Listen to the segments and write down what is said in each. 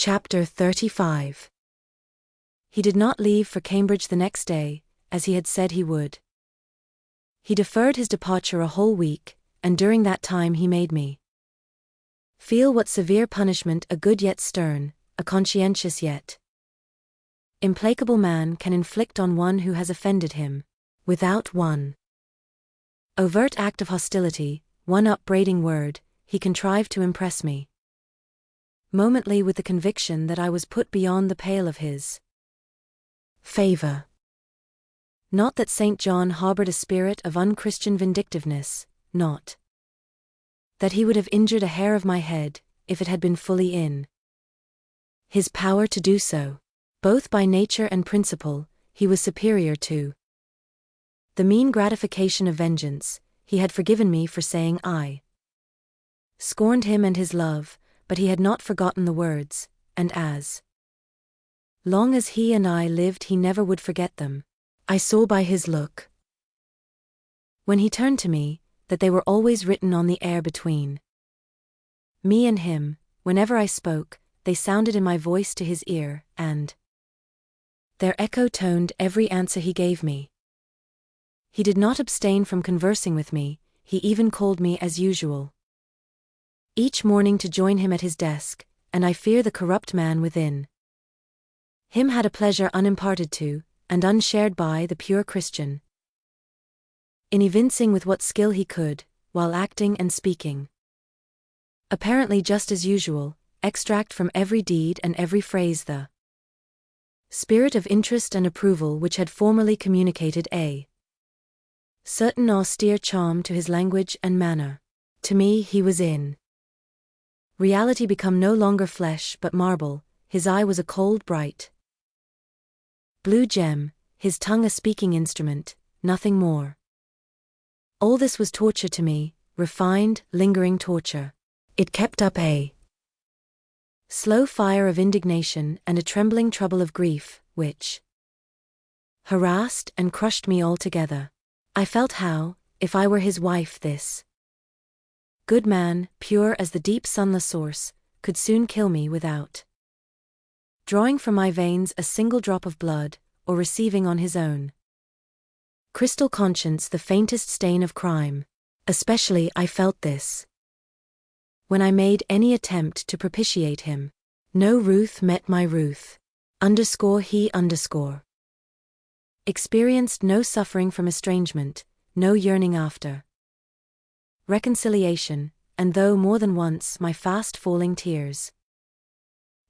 Chapter 35. He did not leave for Cambridge the next day, as he had said he would. He deferred his departure a whole week, and during that time he made me feel what severe punishment a good yet stern, a conscientious yet implacable man can inflict on one who has offended him. Without one overt act of hostility, one upbraiding word, he contrived to impress me momently with the conviction that I was put beyond the pale of his favor. Not that St. John harbored a spirit of unchristian vindictiveness, not that he would have injured a hair of my head, if it had been fully in his power to do so. Both by nature and principle, he was superior to the mean gratification of vengeance. He had forgiven me for saying I scorned him and his love, but he had not forgotten the words, and as long as he and I lived he never would forget them. I saw by his look, when he turned to me, that they were always written on the air between me and him. Whenever I spoke, they sounded in my voice to his ear, and their echo toned every answer he gave me. He did not abstain from conversing with me, he even called me as usual each morning to join him at his desk, and I fear the corrupt man within him had a pleasure unimparted to, and unshared by, the pure Christian, in evincing with what skill he could, while acting and speaking apparently just as usual, extract from every deed and every phrase the spirit of interest and approval which had formerly communicated a certain austere charm to his language and manner. To me he was in reality become no longer flesh but marble. His eye was a cold bright blue gem, his tongue a speaking instrument, nothing more. All this was torture to me, refined, lingering torture. It kept up a slow fire of indignation and a trembling trouble of grief, which harassed and crushed me altogether. I felt how, if I were his wife, this good man, pure as the deep sunless source, could soon kill me without drawing from my veins a single drop of blood, or receiving on his own crystal conscience the faintest stain of crime. Especially I felt this when I made any attempt to propitiate him. No ruth met my ruth. He experienced no suffering from estrangement, no yearning after reconciliation, and though more than once my fast-falling tears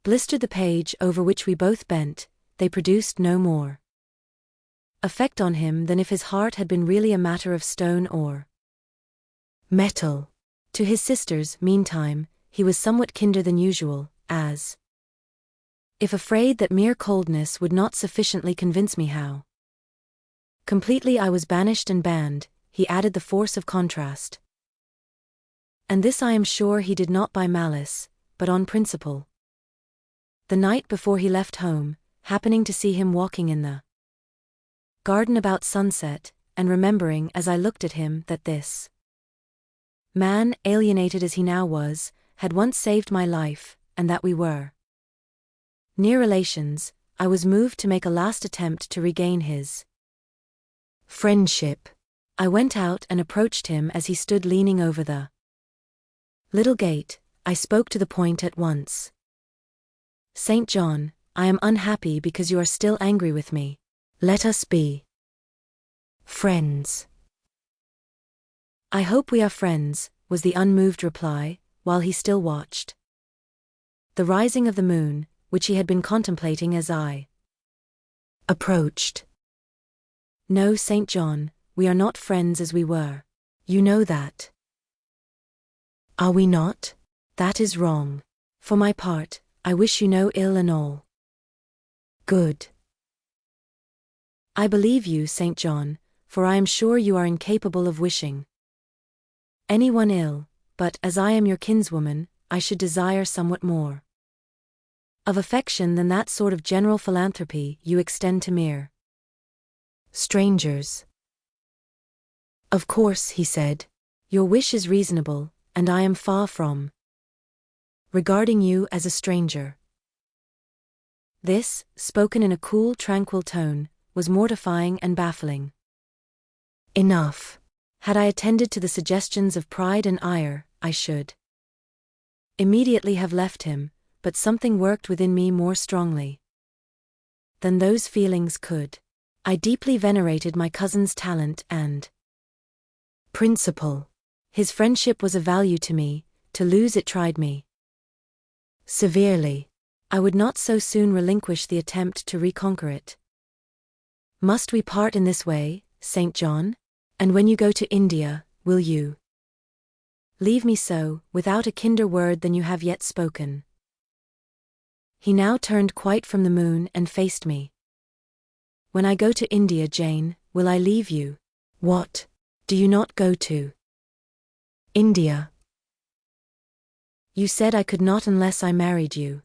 blistered the page over which we both bent, they produced no more effect on him than if his heart had been really a matter of stone or metal. To his sisters, meantime, he was somewhat kinder than usual, as if afraid that mere coldness would not sufficiently convince me how completely I was banished and banned. He added the force of contrast. And this I am sure he did not by malice, but on principle. The night before he left home, happening to see him walking in the garden about sunset, and remembering as I looked at him that this man, alienated as he now was, had once saved my life, and that we were near relations, I was moved to make a last attempt to regain his friendship. I went out and approached him as he stood leaning over the little gate. I spoke to the point at once. St. John, I am unhappy because you are still angry with me. Let us be friends. I hope we are friends, was the unmoved reply, while he still watched the rising of the moon, which he had been contemplating as I approached. No, St. John, we are not friends as we were. You know that. Are we not? That is wrong. For my part, I wish you no ill and all good. I believe you, St. John, for I am sure you are incapable of wishing anyone ill, but as I am your kinswoman, I should desire somewhat more of affection than that sort of general philanthropy you extend to mere strangers. Of course, he said, your wish is reasonable, and I am far from regarding you as a stranger. This, spoken in a cool, tranquil tone, was mortifying and baffling. Enough. Had I attended to the suggestions of pride and ire, I should immediately have left him, but something worked within me more strongly than those feelings could. I deeply venerated my cousin's talent and principle. His friendship was of value to me, to lose it tried me severely. I would not so soon relinquish the attempt to reconquer it. Must we part in this way, St. John? And when you go to India, will you leave me so, without a kinder word than you have yet spoken? He now turned quite from the moon and faced me. When I go to India, Jane, will I leave you? What? Do you not go to India? You said I could not unless I married you.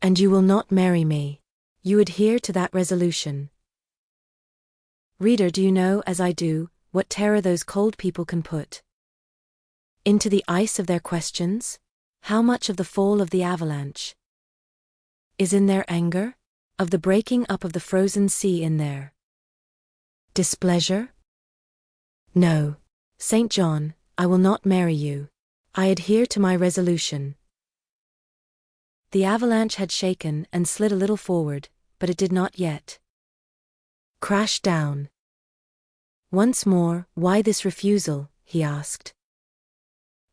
And you will not marry me. You adhere to that resolution. Reader, do you know, as I do, what terror those cold people can put into the ice of their questions? How much of the fall of the avalanche is in their anger? Of the breaking up of the frozen sea in their displeasure? No, St. John, I will not marry you. I adhere to my resolution. The avalanche had shaken and slid a little forward, but it did not yet crash down. Once more, why this refusal? He asked.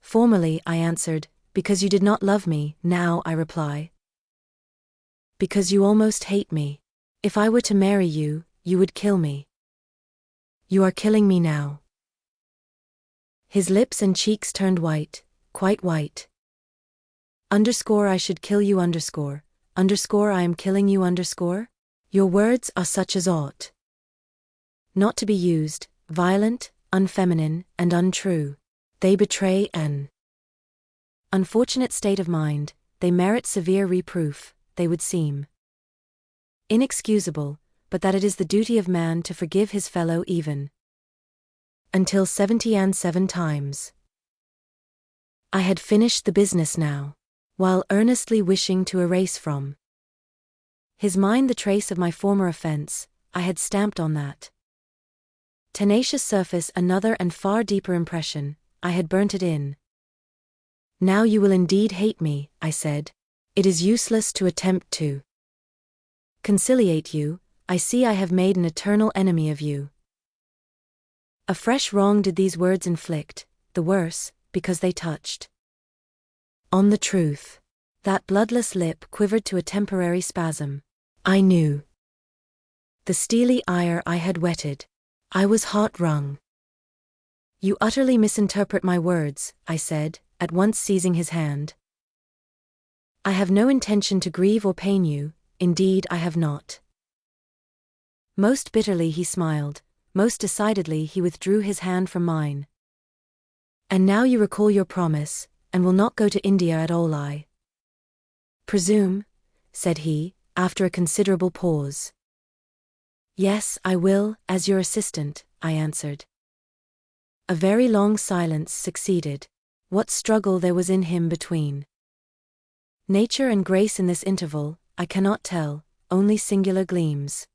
Formerly, I answered, because you did not love me. Now I reply, because you almost hate me. If I were to marry you, you would kill me. You are killing me now. His lips and cheeks turned white, quite white. Underscore I should kill you underscore I am killing you underscore. Your words are such as ought not to be used, violent, unfeminine, and untrue. They betray an unfortunate state of mind, they merit severe reproof, they would seem inexcusable, but that it is the duty of man to forgive his fellow even until 77 times. I had finished the business now, while earnestly wishing to erase from his mind the trace of my former offense. I had stamped on that tenacious surface another and far deeper impression. I had burnt it in. Now you will indeed hate me, I said. It is useless to attempt to conciliate you. I see I have made an eternal enemy of you. A fresh wrong did these words inflict, the worse, because they touched on the truth. That bloodless lip quivered to a temporary spasm. I knew the steely ire I had whetted. I was hot wrung. You utterly misinterpret my words, I said, at once seizing his hand. I have no intention to grieve or pain you, indeed I have not. Most bitterly he smiled, most decidedly he withdrew his hand from mine. And now you recall your promise, and will not go to India at all, I presume, said he, after a considerable pause. Yes, I will, as your assistant, I answered. A very long silence succeeded. What struggle there was in him between nature and grace in this interval, I cannot tell, only singular gleams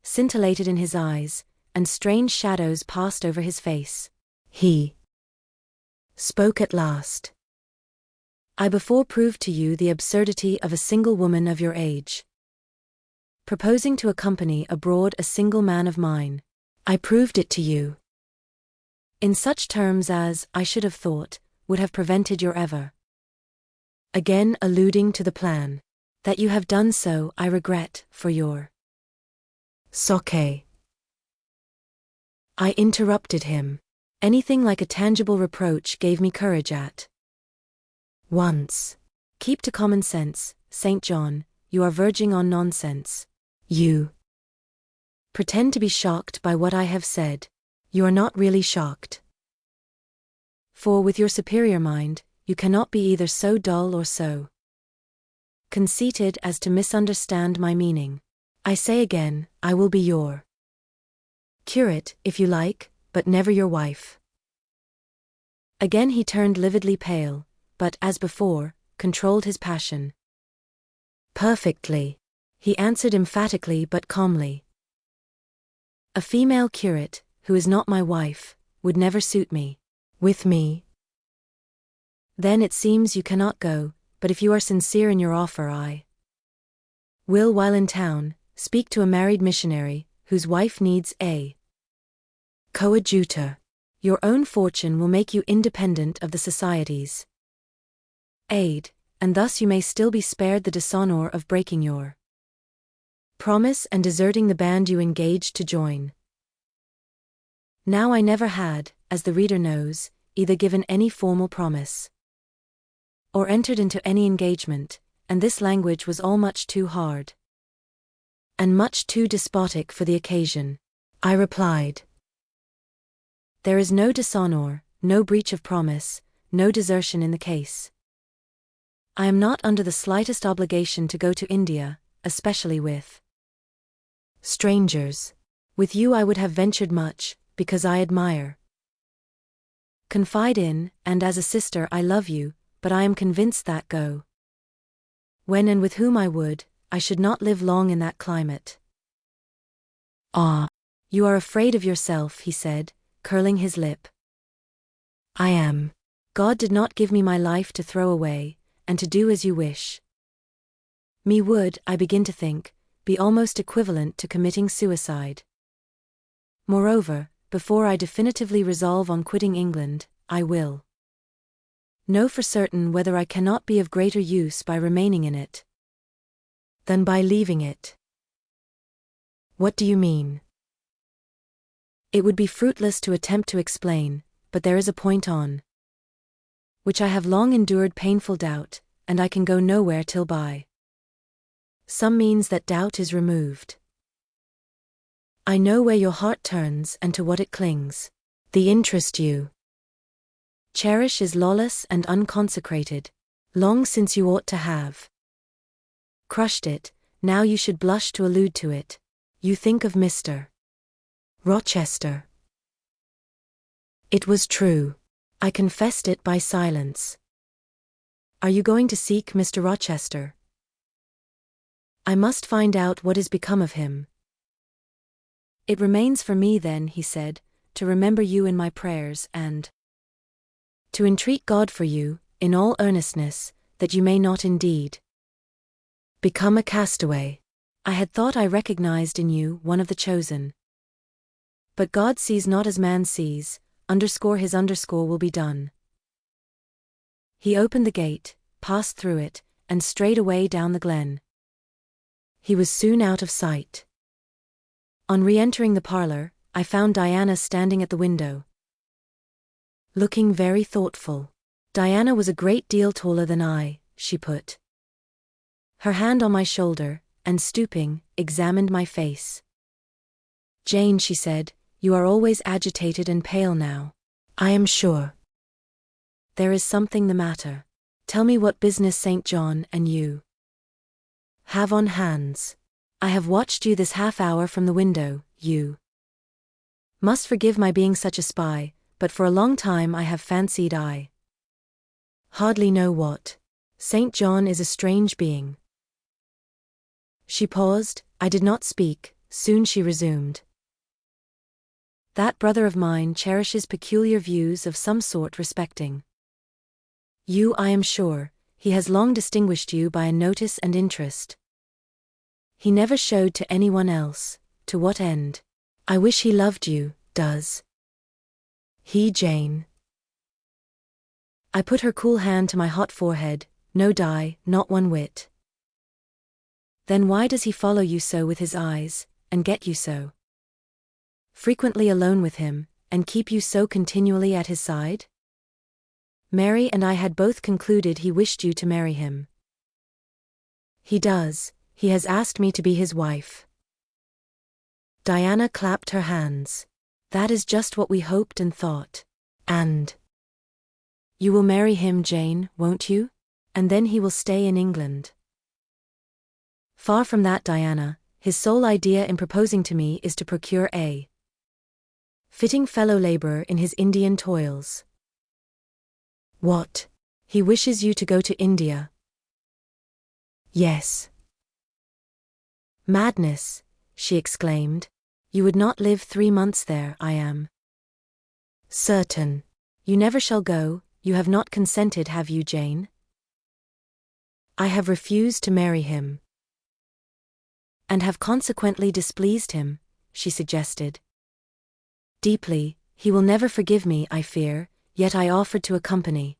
scintillated in his eyes, and strange shadows passed over his face. He spoke at last. I before proved to you the absurdity of a single woman of your age proposing to accompany abroad a single man of mine. I proved it to you in such terms as, I should have thought, would have prevented your ever again alluding to the plan. That you have done so I regret, for your sake. I interrupted him. Anything like a tangible reproach gave me courage at once. Keep to common sense, St. John, you are verging on nonsense. You pretend to be shocked by what I have said. You are not really shocked. For with your superior mind, you cannot be either so dull or so conceited as to misunderstand my meaning. I say again, I will be your curate, if you like, but never your wife. Again he turned lividly pale, but, as before, controlled his passion. Perfectly, he answered emphatically but calmly. A female curate, who is not my wife, would never suit me. With me? Then it seems you cannot go, but if you are sincere in your offer I will, while in town, speak to a married missionary, whose wife needs a coadjutor. Your own fortune will make you independent of the society's aid, and thus you may still be spared the dishonor of breaking your promise and deserting the band you engaged to join. Now I never had, as the reader knows, either given any formal promise or entered into any engagement, and this language was all much too hard and much too despotic for the occasion. I replied, there is no dishonor, no breach of promise, no desertion in the case. I am not under the slightest obligation to go to India, especially with strangers. With you I would have ventured much, because I admire, confide in, and as a sister I love you, but I am convinced that go when and with whom I would, I should not live long in that climate. Ah, you are afraid of yourself, he said, curling his lip. I am. God did not give me my life to throw away, and to do as you wish. Me would, I begin to think, be almost equivalent to committing suicide. Moreover, before I definitively resolve on quitting England, I will know for certain whether I cannot be of greater use by remaining in it than by leaving it. What do you mean? It would be fruitless to attempt to explain, but there is a point on which I have long endured painful doubt, and I can go nowhere till by some means that doubt is removed. I know where your heart turns and to what it clings. The interest you cherish is lawless and unconsecrated. Long since you ought to have crushed it, now you should blush to allude to it. You think of Mr. Rochester. It was true. I confessed it by silence. Are you going to seek Mr. Rochester? I must find out what is become of him. It remains for me then, he said, to remember you in my prayers and to entreat God for you, in all earnestness, that you may not indeed become a castaway. I had thought I recognized in you one of the chosen. But God sees not as man sees, his underscore will be done. He opened the gate, passed through it, and strayed away down the glen. He was soon out of sight. On re-entering the parlor, I found Diana standing at the window, looking very thoughtful. Diana was a great deal taller than I. She put her hand on my shoulder, and stooping, examined my face. Jane, she said, you are always agitated and pale now. I am sure there is something the matter. Tell me what business St. John and you have on hands. I have watched you this half hour from the window. You must forgive my being such a spy, but for a long time I have fancied I hardly know what. St. John is a strange being. She paused, I did not speak, soon she resumed. That brother of mine cherishes peculiar views of some sort respecting you, I am sure. He has long distinguished you by a notice and interest he never showed to anyone else. To what end? I wish he loved you. Does he, Jane? I put her cool hand to my hot forehead. No, Di, not one whit. Then why does he follow you so with his eyes, and get you so frequently alone with him, and keep you so continually at his side? Mary and I had both concluded he wished you to marry him. He does. He has asked me to be his wife. Diana clapped her hands. That is just what we hoped and thought. And you will marry him, Jane, won't you? And then he will stay in England. Far from that, Diana. His sole idea in proposing to me is to procure a fitting fellow laborer in his Indian toils. What? He wishes you to go to India? Yes. Madness, she exclaimed. You would not live 3 months there, I am certain. You never shall go. You have not consented, have you, Jane? I have refused to marry him. And have consequently displeased him, she suggested. Deeply, he will never forgive me, I fear, yet I offered to accompany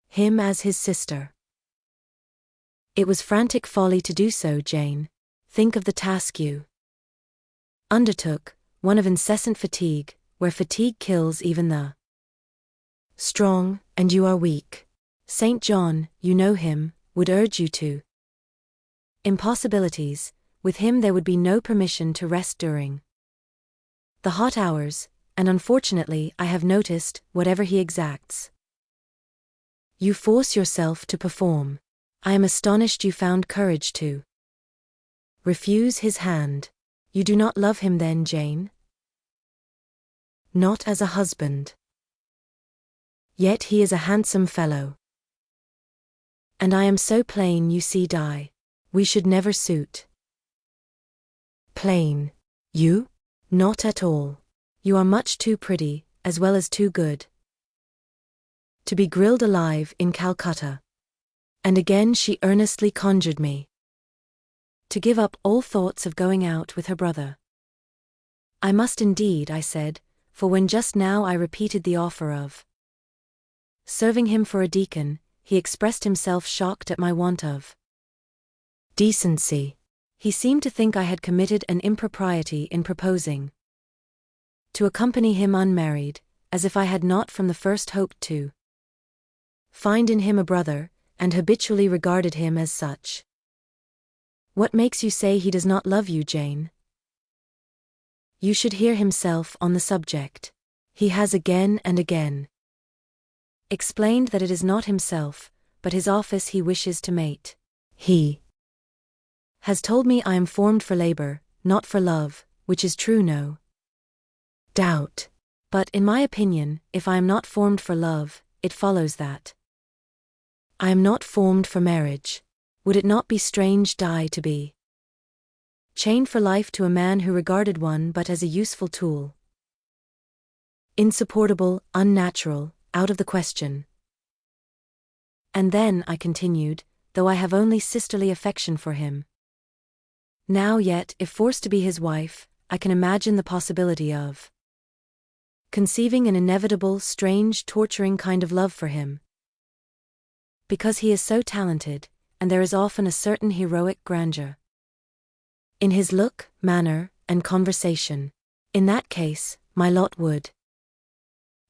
him as his sister. It was frantic folly to do so, Jane. Think of the task you undertook, one of incessant fatigue, where fatigue kills even the strong, and you are weak. St. John, you know him, would urge you to impossibilities. With him there would be no permission to rest during the hot hours, and unfortunately I have noticed, whatever he exacts, you force yourself to perform. I am astonished you found courage to refuse his hand. You do not love him then, Jane? Not as a husband. Yet he is a handsome fellow. And I am so plain, you see, Di. We should never suit. Plain? You? Not at all. You are much too pretty, as well as too good, to be grilled alive in Calcutta. And again she earnestly conjured me to give up all thoughts of going out with her brother. I must indeed, I said, for when just now I repeated the offer of serving him for a deacon, he expressed himself shocked at my want of decency. He seemed to think I had committed an impropriety in proposing to accompany him unmarried, as if I had not from the first hoped to find in him a brother, and habitually regarded him as such. What makes you say he does not love you, Jane? You should hear himself on the subject. He has again and again explained that it is not himself, but his office he wishes to mate. He has told me I am formed for labor, not for love, which is true, no doubt. But, in my opinion, if I am not formed for love, it follows that I am not formed for marriage. Would it not be strange, Di, to be chained for life to a man who regarded one but as a useful tool? Insupportable, unnatural, out of the question. And then, I continued, though I have only sisterly affection for him now, yet, if forced to be his wife, I can imagine the possibility of conceiving an inevitable, strange, torturing kind of love for him. Because he is so talented, and there is often a certain heroic grandeur in his look, manner, and conversation. In that case, my lot would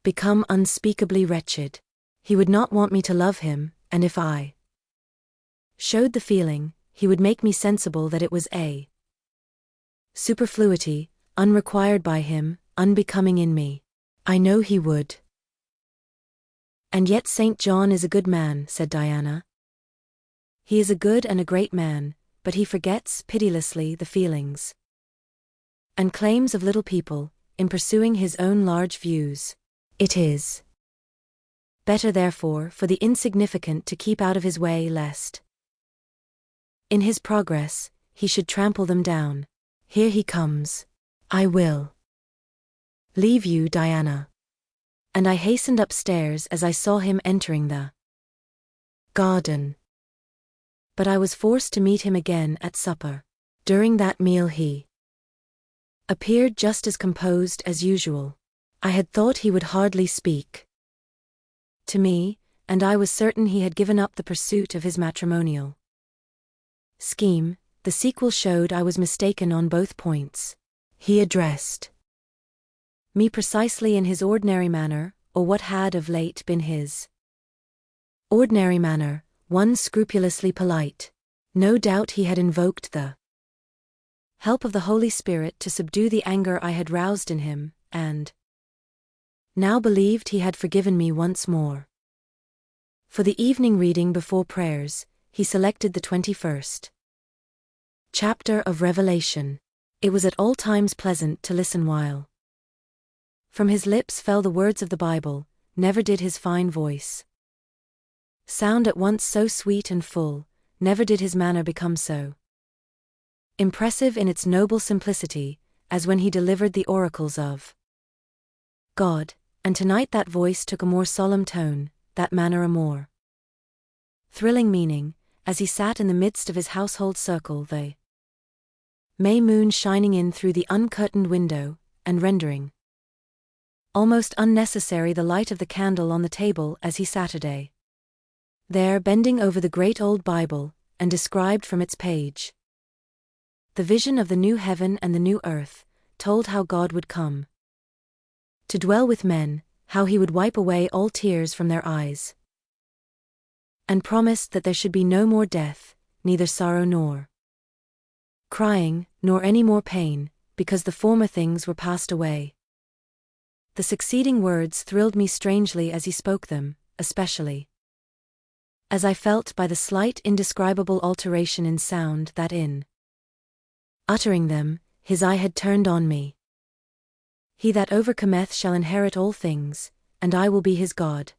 become unspeakably wretched. He would not want me to love him, and if I showed the feeling, he would make me sensible that it was a superfluity, unrequired by him, unbecoming in me. I know he would. And yet St. John is a good man, said Diana. He is a good and a great man, but he forgets, pitilessly, the feelings and claims of little people, in pursuing his own large views. It is better, therefore, for the insignificant to keep out of his way, lest in his progress, he should trample them down. Here he comes. I will leave you, Diana. And I hastened upstairs as I saw him entering the garden. But I was forced to meet him again at supper. During that meal he appeared just as composed as usual. I had thought he would hardly speak to me, and I was certain he had given up the pursuit of his matrimonial scheme. The sequel showed I was mistaken on both points. He addressed me precisely in his ordinary manner, or what had of late been his ordinary manner, one scrupulously polite. No doubt he had invoked the help of the Holy Spirit to subdue the anger I had roused in him, and now believed he had forgiven me once more. For the evening reading before prayers, he selected the 21st chapter of Revelation. It was at all times pleasant to listen while from his lips fell the words of the Bible. Never did his fine voice sound at once so sweet and full, never did his manner become so impressive in its noble simplicity, as when he delivered the oracles of God, and tonight that voice took a more solemn tone, that manner a more thrilling meaning, as he sat in the midst of his household circle, the May moon shining in through the uncurtained window, and rendering almost unnecessary the light of the candle on the table as he sat there bending over the great old Bible, and described from its page the vision of the new heaven and the new earth, told how God would come to dwell with men, how he would wipe away all tears from their eyes, and promised that there should be no more death, neither sorrow nor crying, nor any more pain, because the former things were passed away. The succeeding words thrilled me strangely as he spoke them, especially as I felt by the slight indescribable alteration in sound that in uttering them, his eye had turned on me. He that overcometh shall inherit all things, and I will be his God,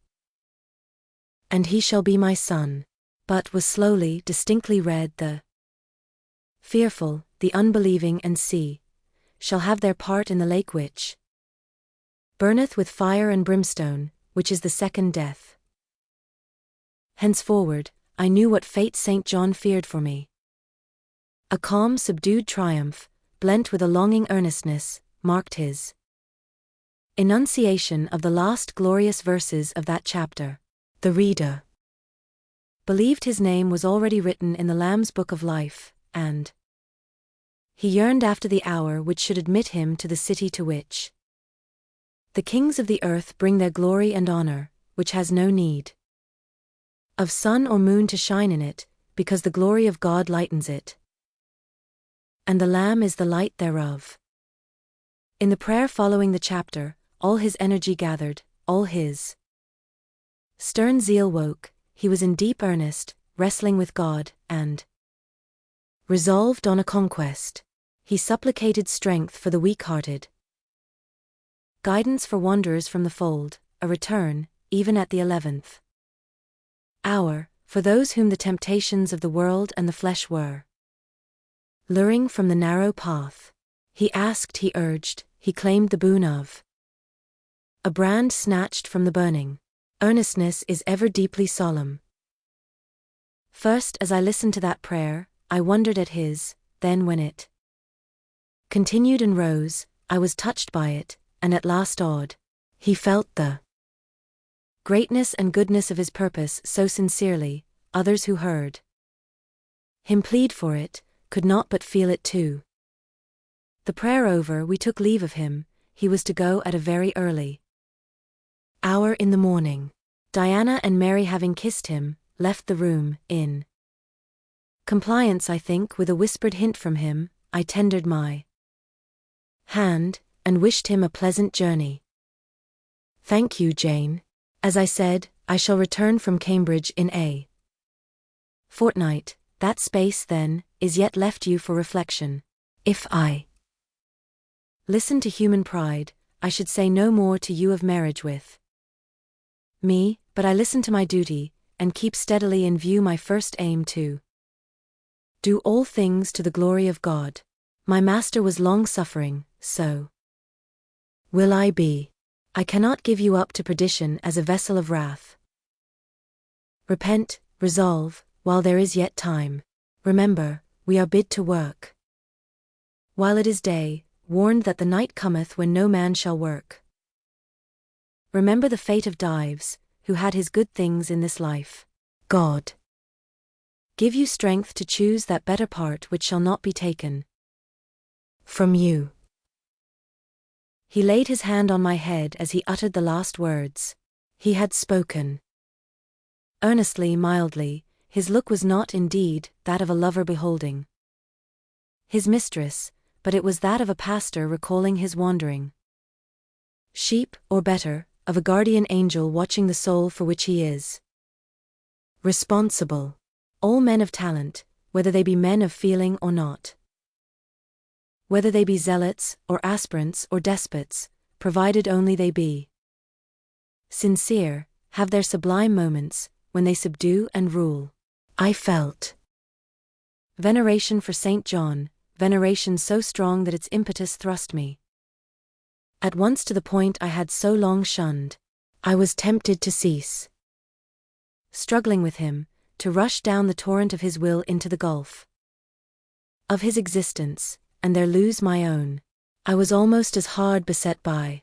and he shall be my son. But was slowly, distinctly read the fearful, the unbelieving and shall have their part in the lake which burneth with fire and brimstone, which is the second death. Henceforward, I knew what fate St. John feared for me. A calm, subdued triumph, blent with a longing earnestness, marked his enunciation of the last glorious verses of that chapter. The reader believed his name was already written in the Lamb's book of life, and he yearned after the hour which should admit him to the city to which the kings of the earth bring their glory and honor, which has no need of sun or moon to shine in it, because the glory of God lightens it, and the Lamb is the light thereof. In the prayer following the chapter, all his energy gathered, all his stern zeal woke. He was in deep earnest, wrestling with God, and resolved on a conquest. He supplicated strength for the weak-hearted, guidance for wanderers from the fold, a return, even at the 11th hour, for those whom the temptations of the world and the flesh were luring from the narrow path. He asked, he urged, he claimed the boon of a brand snatched from the burning. Earnestness is ever deeply solemn. First, as I listened to that prayer, I wondered at his, then when it continued and rose, I was touched by it, and at last awed. He felt the greatness and goodness of his purpose so sincerely, others who heard him plead for it, could not but feel it too. The prayer over, we took leave of him. He was to go at a very early hour in the morning. Diana and Mary, having kissed him, left the room, in compliance, I think, with a whispered hint from him. I tendered my hand, and wished him a pleasant journey. "Thank you, Jane." As I said, I shall return from Cambridge in a fortnight. That space, then, is yet left you for reflection. If I listen to human pride, I should say no more to you of marriage with me, but I listen to my duty, and keep steadily in view my first aim to do all things to the glory of God. My Master was long-suffering, so will I be. I cannot give you up to perdition as a vessel of wrath. Repent, resolve, while there is yet time. Remember, we are bid to work while it is day, warned that the night cometh when no man shall work. Remember the fate of Dives, who had his good things in this life. God give you strength to choose that better part which shall not be taken from you. He laid his hand on my head as he uttered the last words. He had spoken earnestly, mildly. His look was not, indeed, that of a lover beholding his mistress, but it was that of a pastor recalling his wandering sheep, or better, of a guardian angel watching the soul for which he is responsible. All men of talent, whether they be men of feeling or not, whether they be zealots, or aspirants, or despots, provided only they be sincere, have their sublime moments, when they subdue and rule. I felt veneration for St. John, veneration so strong that its impetus thrust me at once to the point I had so long shunned. I was tempted to cease struggling with him, to rush down the torrent of his will into the gulf of his existence, and there lose my own. I was almost as hard beset by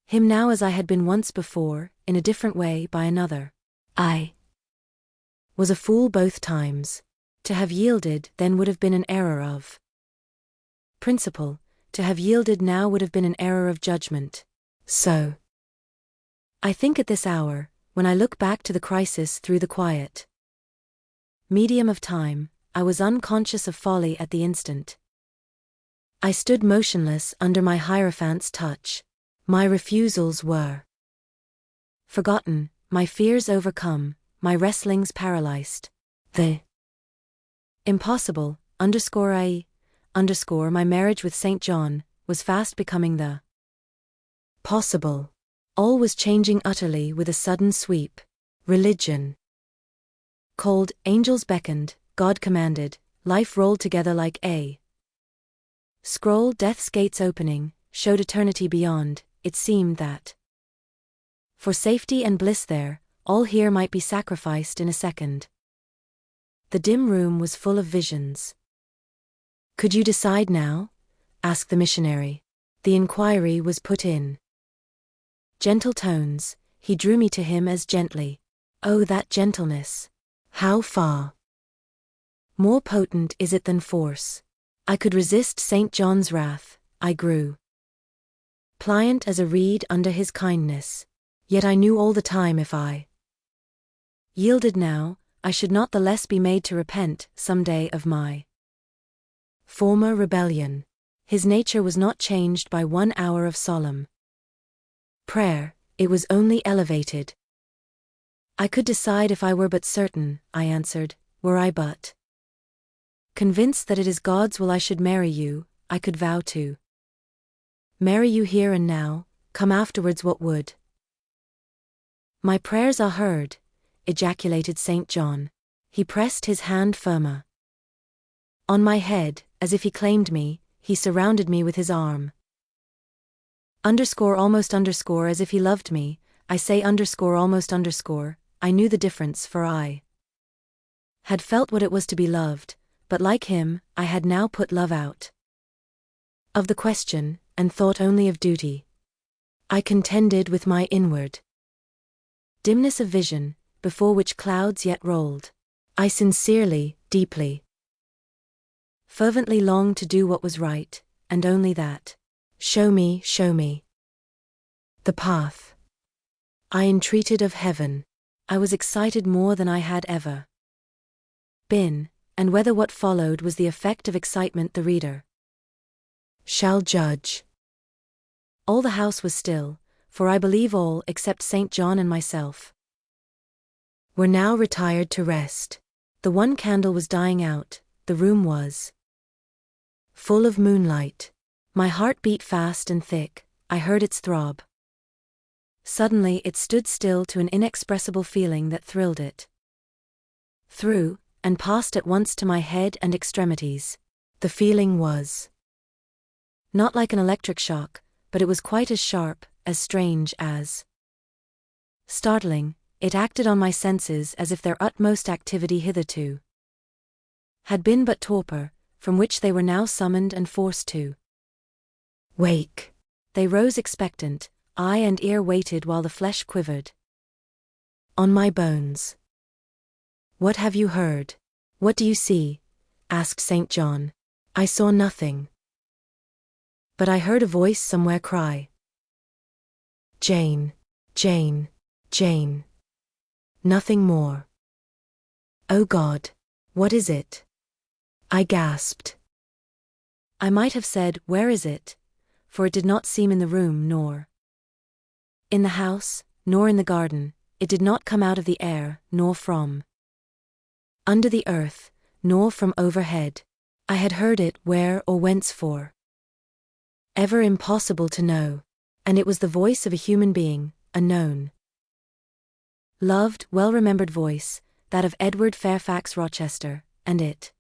him now as I had been once before, in a different way by another. I was a fool both times. To have yielded then would have been an error of principle, to have yielded now would have been an error of judgment. So I think at this hour, when I look back to the crisis through the quiet medium of time, I was unconscious of folly at the instant. I stood motionless under my Hierophant's touch. My refusals were forgotten, my fears overcome, my wrestlings paralyzed. The impossible, my marriage with St. John, was fast becoming the possible. All was changing utterly with a sudden sweep. Religion called, angels beckoned, God commanded, life rolled together like a scroll. Death's gates opening, showed eternity beyond. It seemed that for safety and bliss there, all here might be sacrificed in a second. The dim room was full of visions. Could you decide now? Asked the missionary. The inquiry was put in gentle tones. He drew me to him as gently. Oh, that gentleness! How far more potent is it than force? I could resist St. John's wrath. I grew pliant as a reed under his kindness. Yet I knew all the time if I yielded now, I should not the less be made to repent some day of my former rebellion. His nature was not changed by 1 hour of solemn prayer, it was only elevated. I could decide if I were but certain, I answered, were I but convinced that it is God's will I should marry you, I could vow to marry you here and now, come afterwards what would. My prayers are heard, ejaculated St. John. He pressed his hand firmer on my head, as if he claimed me. He surrounded me with his arm. Almost as if he loved me. I say almost. I knew the difference, for I had felt what it was to be loved, but like him, I had now put love out of the question, and thought only of duty. I contended with my inward dimness of vision, before which clouds yet rolled. I sincerely, deeply, fervently longed to do what was right, and only that. Show me the path. I entreated of heaven. I was excited more than I had ever been, and whether what followed was the effect of excitement the reader shall judge. All the house was still, for I believe all except St. John and myself were now retired to rest. The one candle was dying out, the room was full of moonlight. My heart beat fast and thick, I heard its throb. Suddenly it stood still to an inexpressible feeling that thrilled it through, and passed at once to my head and extremities. The feeling was not like an electric shock, but it was quite as sharp, as strange, as startling. It acted on my senses as if their utmost activity hitherto had been but torpor, from which they were now summoned and forced to wake. They rose expectant, eye and ear waited while the flesh quivered on my bones. What have you heard? What do you see? Asked St. John. I saw nothing. But I heard a voice somewhere cry, Jane, Jane, Jane. Nothing more. Oh God, what is it? I gasped. I might have said, where is it? For it did not seem in the room, nor in the house, nor in the garden. It did not come out of the air, nor from under the earth, nor from overhead. I had heard it where or whence for ever impossible to know. And it was the voice of a human being, a known, loved, well-remembered voice, that of Edward Fairfax Rochester, and it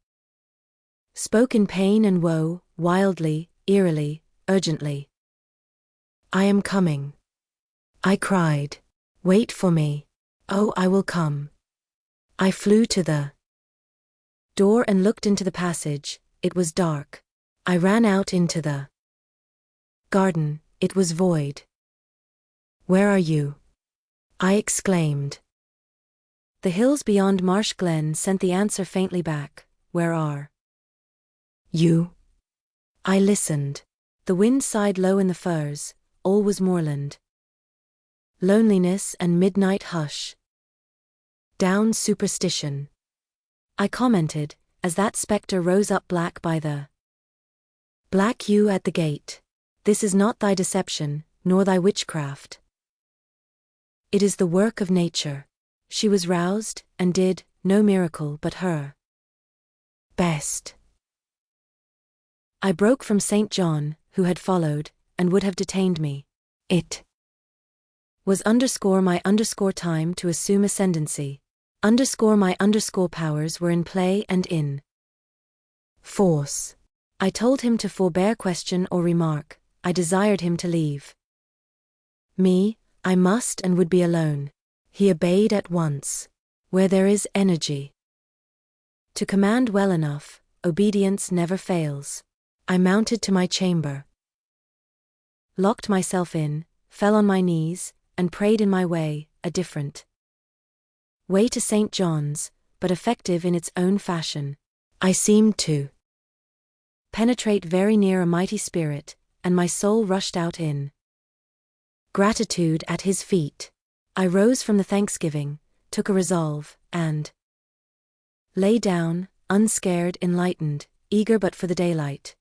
spoke in pain and woe, wildly, eerily, urgently. "I am coming," I cried. "Wait for me. Oh, I will come." I flew to the door and looked into the passage. It was dark. I ran out into the garden. It was void. "Where are you?" I exclaimed. The hills beyond Marsh Glen sent the answer faintly back. "Where are you?" I listened. The wind sighed low in the firs. All was moorland. Loneliness and midnight hush. "Down superstition," I commented, as that spectre rose up black by the black yew at the gate. "This is not thy deception, nor thy witchcraft. It is the work of nature." She was roused, and did, no miracle but her best. I broke from St. John, who had followed, and would have detained me. It was my time to assume ascendancy. My powers were in play and in force. I told him to forbear question or remark. I desired him to leave me. I must and would be alone. He obeyed at once. Where there is energy to command well enough, obedience never fails. I mounted to my chamber, locked myself in, fell on my knees, and prayed in my way, a different way to St. John's, but effective in its own fashion. I seemed to penetrate very near a mighty spirit, and my soul rushed out in gratitude at his feet. I rose from the thanksgiving, took a resolve, and lay down, unscared, enlightened, eager but for the daylight.